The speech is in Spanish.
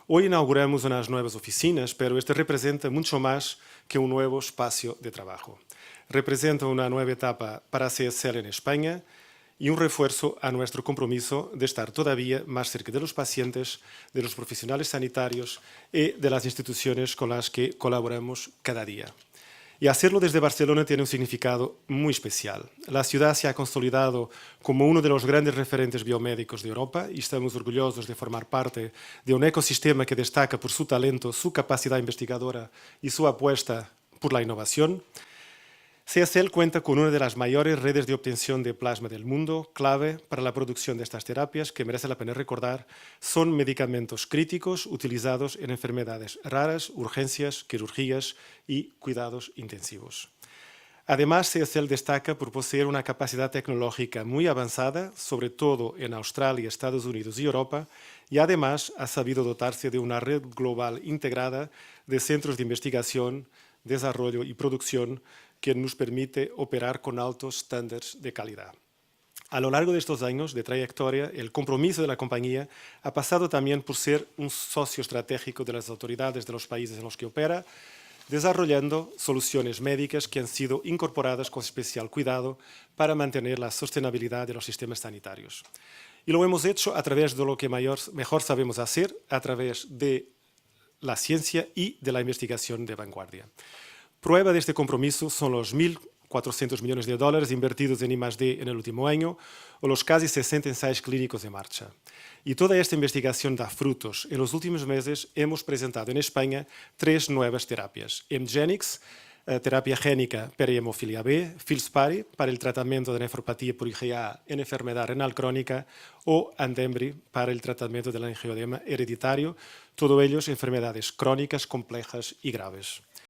Hoy inauguramos unas nuevas oficinas, pero este representa mucho más que un nuevo espacio de trabajo. Representa una nueva etapa para CSL en España y un refuerzo a nuestro compromiso de estar todavía más cerca de los pacientes, de los profesionales sanitarios y de las instituciones con las que colaboramos cada día. Y hacerlo desde Barcelona tiene un significado muy especial. La ciudad se ha consolidado como uno de los grandes referentes biomédicos de Europa y estamos orgullosos de formar parte de un ecosistema que destaca por su talento, su capacidad investigadora y su apuesta por la innovación. CSL cuenta con una de las mayores redes de obtención de plasma del mundo, clave para la producción de estas terapias, que merece la pena recordar, son medicamentos críticos utilizados en enfermedades raras, urgencias, quirugías y cuidados intensivos. Además, CSL destaca por poseer una capacidad tecnológica muy avanzada, sobre todo en Australia, Estados Unidos y Europa, y además ha sabido dotarse de una red global integrada de centros de investigación, desarrollo y producción que nos permite operar con altos estándares de calidad. A lo largo de estos años de trayectoria, el compromiso de la compañía ha pasado también por ser un socio estratégico de las autoridades de los países en los que opera, desarrollando soluciones médicas que han sido incorporadas con especial cuidado para mantener la sostenibilidad de los sistemas sanitarios. Y lo hemos hecho a través de lo que mejor sabemos hacer, a través de la ciencia y de la investigación de vanguardia. Prueba de este compromiso son los 1.400 millones de dólares invertidos en I+D en el último año o los casi 60 ensayos clínicos en marcha. Y toda esta investigación da frutos. En los últimos meses hemos presentado en España 3 nuevas terapias. Hemgenix, terapia génica para hemofilia B, Filspari para el tratamiento de nefropatía por IgA en enfermedad renal crónica o Andembry para el tratamiento del angioedema hereditario, todos ellos enfermedades crónicas, complejas y graves.